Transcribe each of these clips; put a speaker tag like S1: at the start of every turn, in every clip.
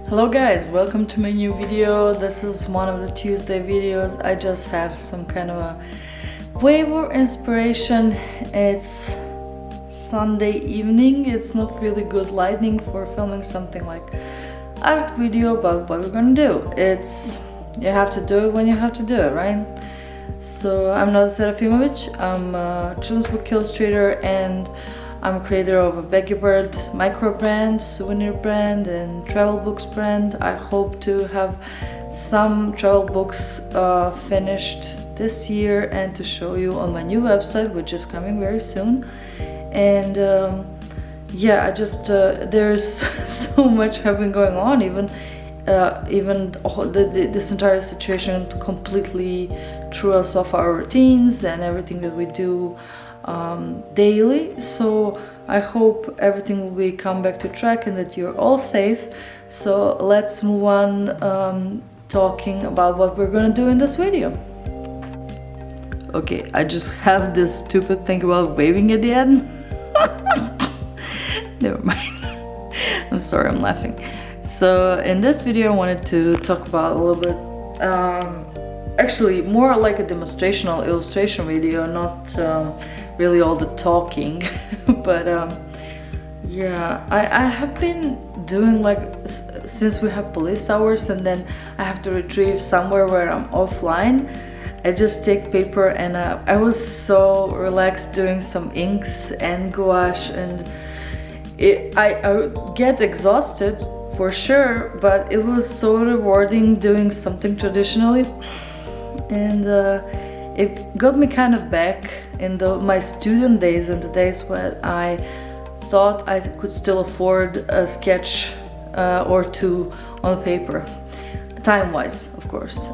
S1: Hello guys, welcome to my new video. This is one of the Tuesday videos. I just had some kind of a wave of inspiration. It's Sunday evening. It's not really good lighting for filming something like art video, but what we're gonna do, it's you have to do it when you have to do it, right? So I'm Nada Serafimovic. I'm a children's book illustrator and I'm a creator of a BgBird micro brand, souvenir brand and travel books brand. I hope to have some travel books finished this year and to show you on my new website, which is coming very soon. And yeah, I just there's so much have been going on. Even this entire situation completely threw us off our routines and everything that we do daily. So I hope everything will be come back to track and that you're all safe. So let's move on talking about what we're gonna do in this video. Okay, I just have this stupid thing about waving at the end. Never mind. I'm sorry, I'm laughing. So in this video I wanted to talk about a little bit actually more like a demonstrational illustration video, not really all the talking. But yeah, I have been doing like since we have police hours and then I have to retrieve somewhere where I'm offline, I just take paper and I was so relaxed doing some inks and gouache, and I get exhausted for sure, but it was so rewarding doing something traditionally. And it got me kind of back in my student days and the days when I thought I could still afford a sketch or two on paper, time-wise, of course.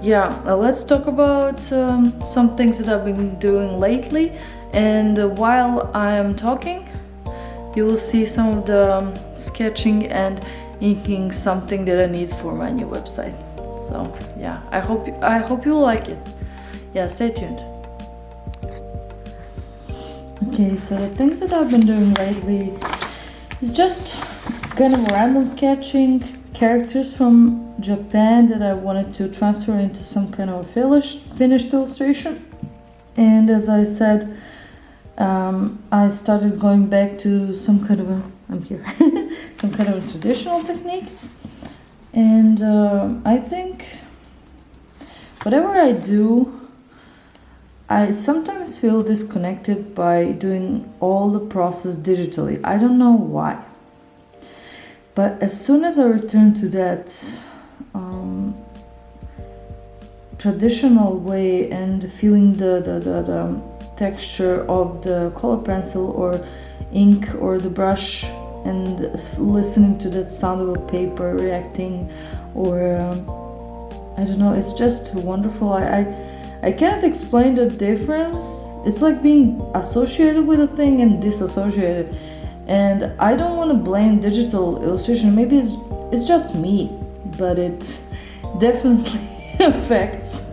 S1: Yeah, let's talk about some things that I've been doing lately. And while I am talking, you will see some of the sketching and inking, something that I need for my new website. So yeah, I hope you like it. Yeah, stay tuned. Okay, so the things that I've been doing lately is just kind of random sketching, characters from Japan that I wanted to transfer into some kind of finished illustration. And as I said, I started going back to some kind of some kind of traditional techniques. And I think whatever I do, I sometimes feel disconnected by doing all the process digitally. I don't know why. But as soon as I return to that traditional way and feeling the texture of the color pencil or ink or the brush, and listening to that sound of a paper reacting, or I don't know, it's just wonderful. I can't explain the difference. It's like being associated with a thing and disassociated. And I don't want to blame digital illustration. Maybe it's just me, but it definitely affects.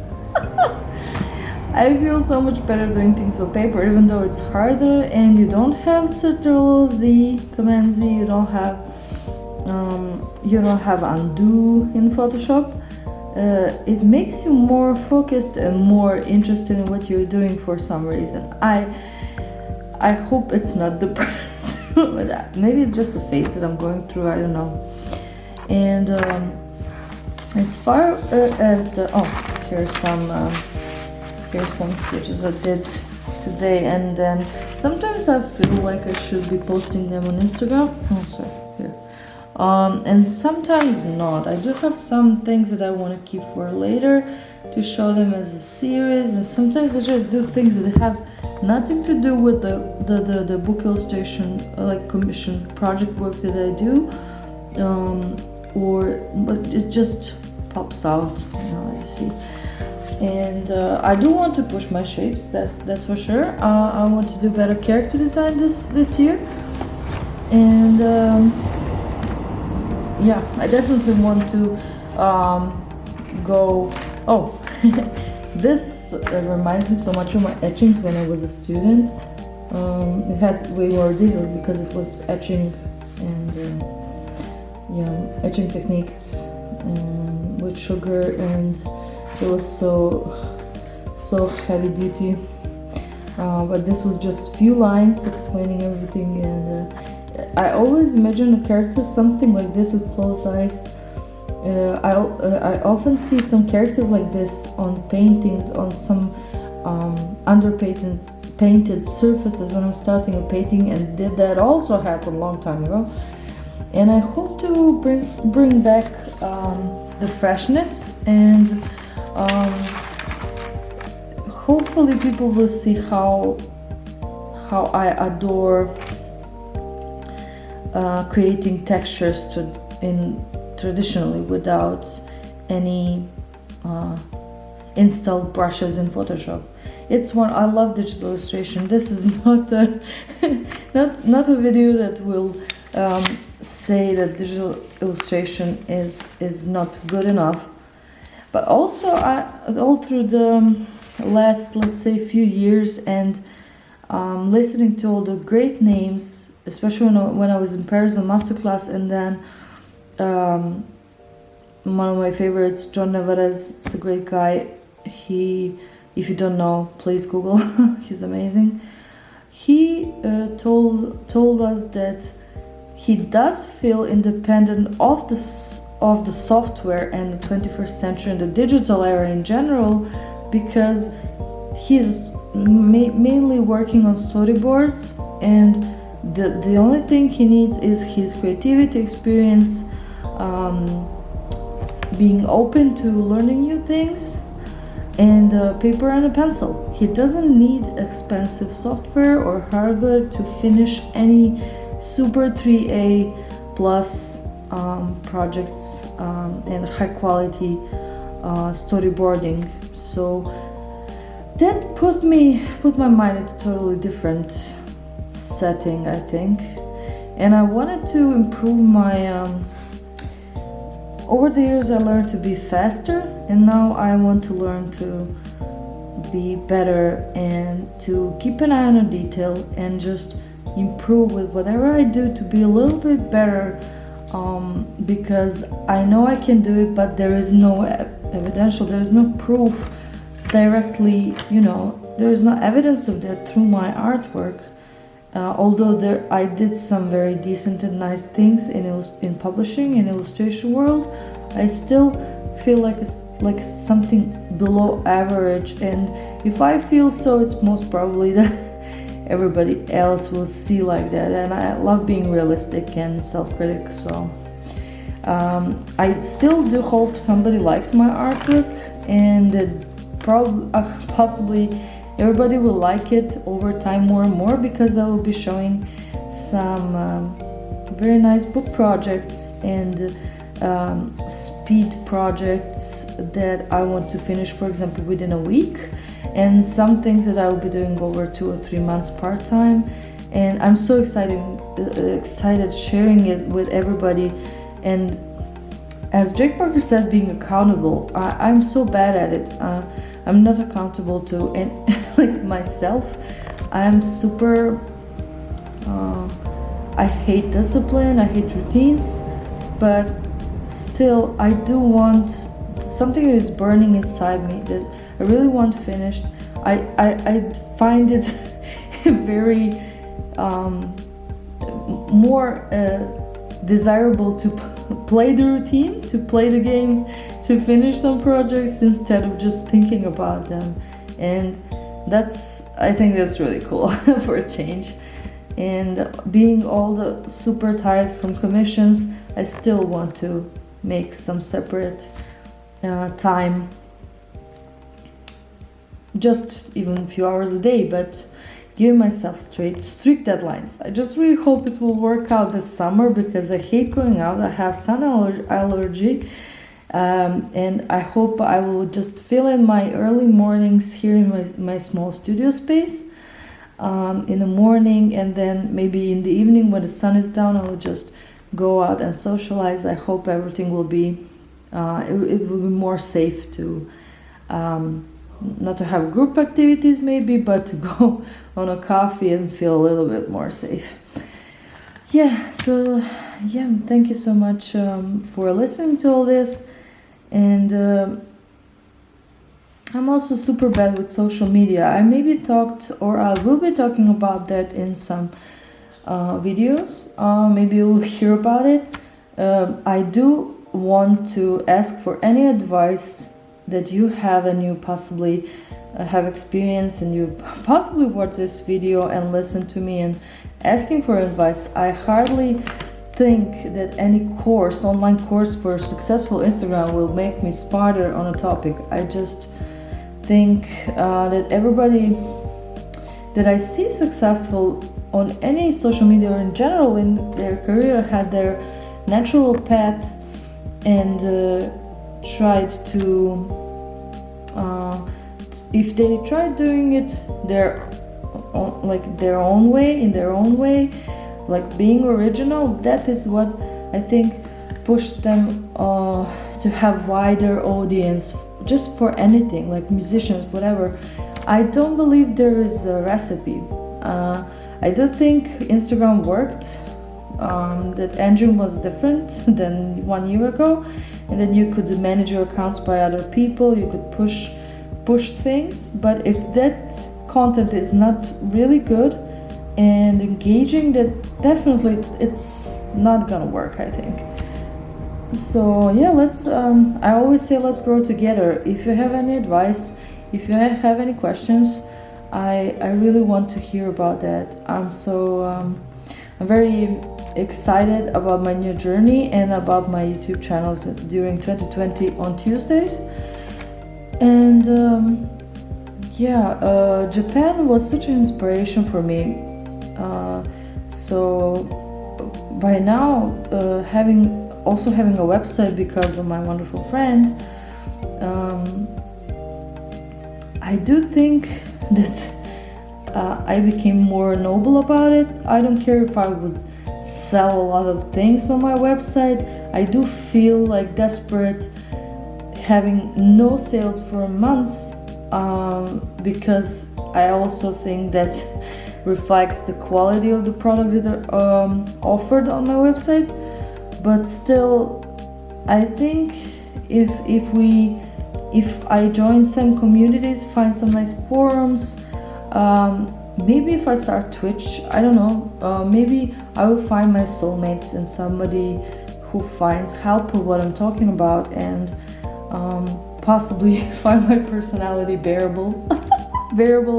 S1: I feel so much better doing things on paper, even though it's harder and you don't have Ctrl+Z, Command-Z, you don't have undo in Photoshop. It makes you more focused and more interested in what you're doing for some reason. I hope it's not depressing with that. Maybe it's just a phase that I'm going through, I don't know. And as far as here's some sketches I did today, and then sometimes I feel like I should be posting them on Instagram. Oh, sorry, here. And sometimes not. I do have some things that I want to keep for later to show them as a series, and sometimes I just do things that have nothing to do with the book illustration, like commission project work that I do, but it's just helps out, you know, as you see. And I do want to push my shapes, that's for sure. I want to do better character design this year. And yeah, I definitely want to go. Oh, this reminds me so much of my etchings when I was a student. It had way more details because it was etching and yeah, etching techniques with sugar, and it was so heavy duty. But this was just few lines explaining everything, and I always imagine a character something like this with closed eyes. I often see some characters like this on paintings, on some painted surfaces when I'm starting a painting, and did that also happen a long time ago. And I hope to bring back the freshness, and hopefully people will see how I adore creating textures traditionally without any installed brushes in Photoshop. It's one I love digital illustration. This is not a not a video that will say that digital illustration is not good enough. But also, all through the last, let's say, few years, and listening to all the great names, especially when I was in Paris on masterclass, and then one of my favorites, John Nevarez, it's a great guy. He, if you don't know, please Google. He's amazing. He told us that he does feel independent of the software and the 21st century and the digital era in general, because he's mainly working on storyboards, and the only thing he needs is his creativity, experience, being open to learning new things, and paper and a pencil. He doesn't need expensive software or hardware to finish any super 3A plus projects and high quality storyboarding. So that put my mind into a totally different setting, I think. And I wanted to improve my over the years I learned to be faster, and now I want to learn to be better and to keep an eye on a detail and just improve with whatever I do to be a little bit better, because I know I can do it, but there is no evidential, there is no proof directly, you know, there is no evidence of that through my artwork. Although I did some very decent and nice things in publishing and illustration world, I still feel like it's like something below average. And if I feel so, it's most probably that everybody else will see like that. And I love being realistic and self-critic, so I still do hope somebody likes my artwork, and possibly everybody will like it over time more and more, because I will be showing some very nice book projects and speed projects that I want to finish, for example, within a week, and some things that I will be doing over 2 or 3 months part-time. And I'm so excited sharing it with everybody. And as Jake Parker said, being accountable, I'm so bad at it. I'm not accountable to like myself. I'm super I hate discipline, I hate routines, but still I do want something that is burning inside me that I really want finished. I find it very more desirable to play the routine, to play the game, to finish some projects instead of just thinking about them. And I think that's really cool for a change. And being all the super tired from commissions, I still want to make some separate time, just even a few hours a day, but giving myself strict deadlines. I just really hope it will work out this summer, because I hate going out. I have sun allergy, And I hope I will just fill in my early mornings here in my small studio space in the morning, and then maybe in the evening when the sun is down I will just go out and socialize. I hope everything will be it will be more safe to not to have group activities maybe, but to go on a coffee and feel a little bit more safe. Yeah, so yeah, thank you so much for listening to all this. And I'm also super bad with social media. I maybe talked, or I will be talking about that in some videos. Maybe you'll hear about it. I do want to ask for any advice that you have, and you possibly have experience, and you possibly watch this video and listen to me and asking for advice. I hardly think that any course, online course for successful Instagram will make me smarter on a topic. I just think that everybody that I see successful on any social media or in general in their career had their natural path and tried to if they tried doing it their own way, in their own way, like being original, that is what I think pushed them to have wider audience just for anything, like musicians, whatever. I don't believe there is a recipe. I do think Instagram worked, that engine was different than 1 year ago, and then you could manage your accounts by other people, you could push things. But if that content is not really good and engaging, that definitely it's not gonna work, I think. So yeah, let's I always say let's grow together. If you have any advice, if you have any questions, I really want to hear about that. I'm very excited about my new journey and about my YouTube channels during 2020 on Tuesdays. And Japan was such an inspiration for me. So by now, having a website because of my wonderful friend, I do think that I became more noble about it. I don't care if I would sell a lot of things on my website. I do feel like desperate having no sales for months, because I also think that reflects the quality of the products that are offered on my website. But still, I think if I join some communities, find some nice forums, maybe if I start Twitch, I don't know, maybe I will find my soulmates and somebody who finds help with what I'm talking about, and possibly find my personality bearable,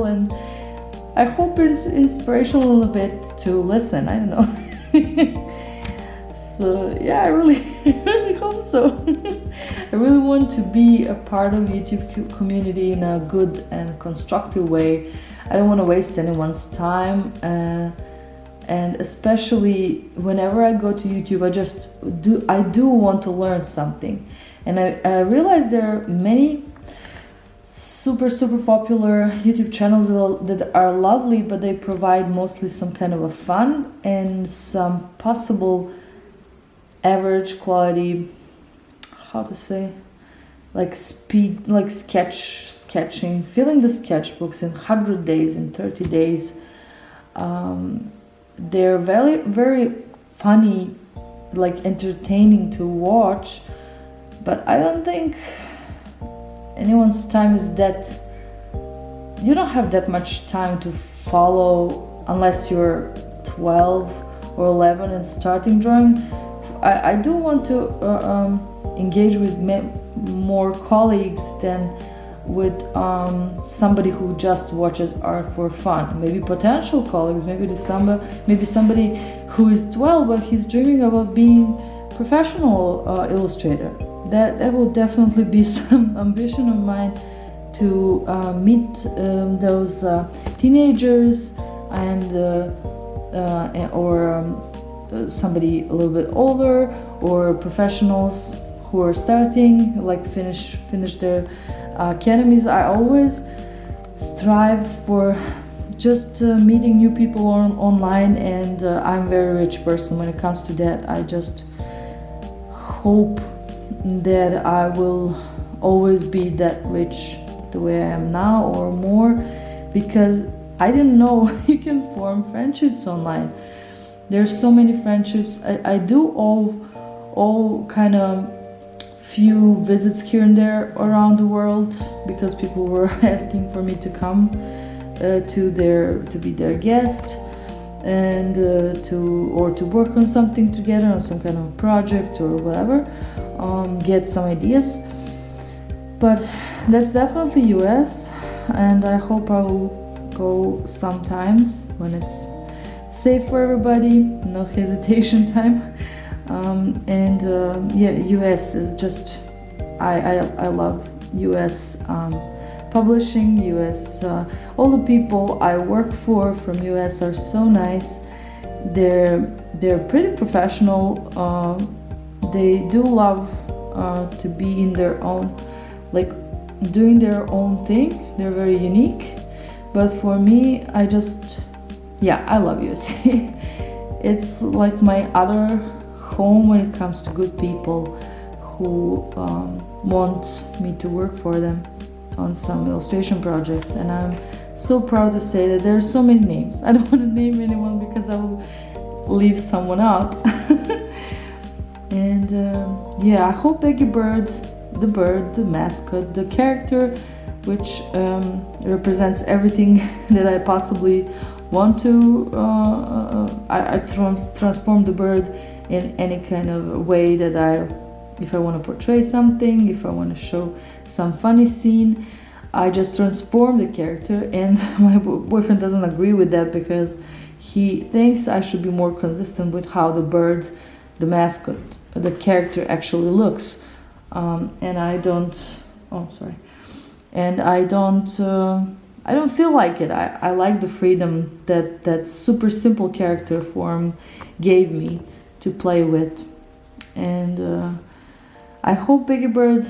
S1: and I hope it's inspirational a little bit to listen. I don't know. So yeah, I really hope so. I really want to be a part of YouTube community in a good and constructive way. I don't want to waste anyone's time, and especially whenever I go to YouTube, I do want to learn something. And I realize there are many super popular YouTube channels that are lovely, but they provide mostly some kind of a fun and some possible average quality, how to say, like speed, like sketching, filling the sketchbooks in 100 days, in 30 days. They're very, very funny, like entertaining to watch, but I don't think anyone's time is that, you don't have that much time to follow unless you're 12 or 11 and starting drawing. I do want to engage with more colleagues than with somebody who just watches art for fun. Maybe potential colleagues, maybe somebody who is 12 but he's dreaming about being professional illustrator. That will definitely be some ambition of mine, to meet those teenagers and or somebody a little bit older, or professionals who are starting, like finish their academies. I always strive for just meeting new people online, and I'm a very rich person when it comes to that. I just hope that I will always be that rich the way I am now or more, because I didn't know you can form friendships online. There's so many friendships. I do all kind of few visits here and there around the world, because people were asking for me to come to be their guest, and to work on something together, on some kind of project or whatever, get some ideas. But that's definitely US, and I hope I will go sometimes when it's safe for everybody, no hesitation time. US is just, I love US publishing. US, all the people I work for from US are so nice. They're pretty professional. They do love to be in their own, like doing their own thing. They're very unique. But for me, I love USA. It's like my other home when it comes to good people who want me to work for them on some illustration projects. And I'm so proud to say that there are so many names. I don't want to name anyone because I will leave someone out. And I hope BgBird, the bird, the mascot, the character, which represents everything that I possibly want to, I transform the bird in any kind of way that if I want to portray something, if I want to show some funny scene, I just transform the character. And my boyfriend doesn't agree with that, because he thinks I should be more consistent with how the bird, the mascot, the character actually looks. And I don't, and I don't feel like it. I like the freedom that super simple character form gave me to play with. And I hope BgBird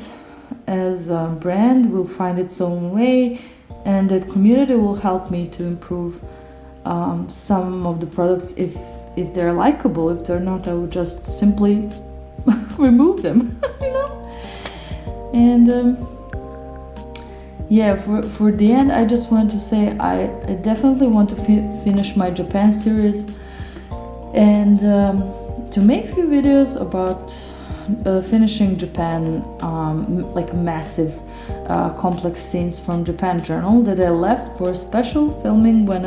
S1: as a brand will find its own way, and that community will help me to improve some of the products. If they're likable, if they're not, I will just simply remove them. And for the end, I just want to say I definitely want to finish my Japan series, and to make a few videos about finishing Japan, like massive complex scenes from Japan journal that I left for special filming when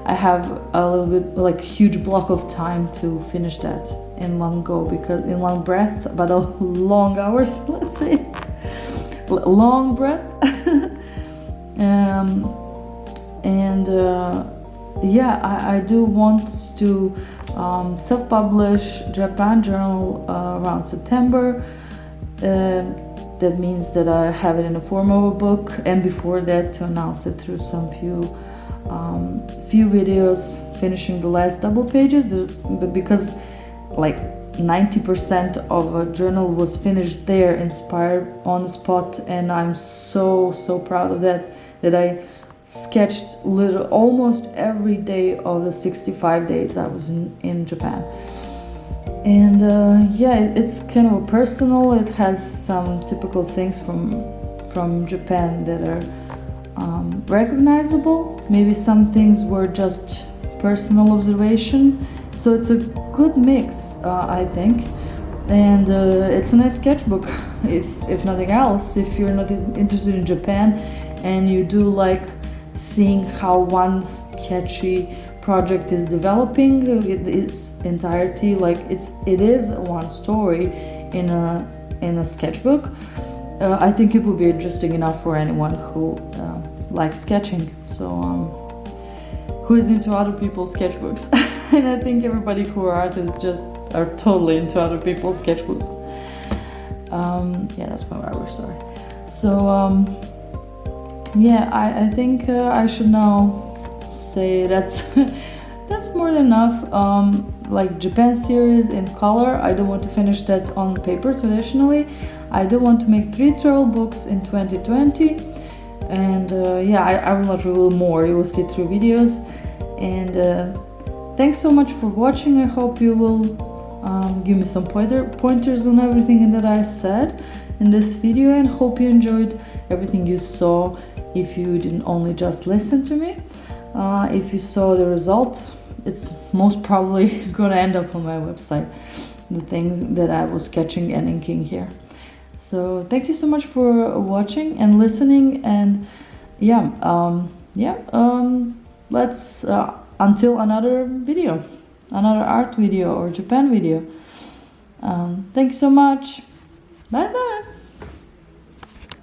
S1: I have a little bit like huge block of time to finish that in one go, because in one breath, but a long hours, let's say, long breath. I do want to self-publish Japan journal around September. That means that I have it in the form of a book, and before that to announce it through some few videos, finishing the last double pages. But because like 90% of a journal was finished there, inspired on the spot, and I'm so proud of that I sketched almost every day of the 65 days I was in Japan. And it's kind of personal. It has some typical things from Japan that are recognizable. Maybe some things were just personal observation. So it's a good mix, I think. And it's a nice sketchbook, if nothing else. If you're not interested in Japan and you do like seeing how one sketchy project is developing its entirety, like it is one story in a sketchbook, I think it would be interesting enough for anyone who likes sketching, so who is into other people's sketchbooks. And I think everybody who are artists just are totally into other people's sketchbooks. That's my rubber story. So I think I should now say that's more than enough. like Japan series in color. I don't want to finish that on paper traditionally. I do want to make 3 travel books in 2020, and yeah, I will not reveal more. You will see through videos. And thanks so much for watching. I hope you will give me some pointers on everything that I said in this video, and hope you enjoyed everything you saw. If you didn't only just listen to me, if you saw the result, it's most probably gonna end up on my website, the things that I was sketching and inking here. So thank you so much for watching and listening, and let's until another video, another art video or Japan video. Thanks so much. Bye bye.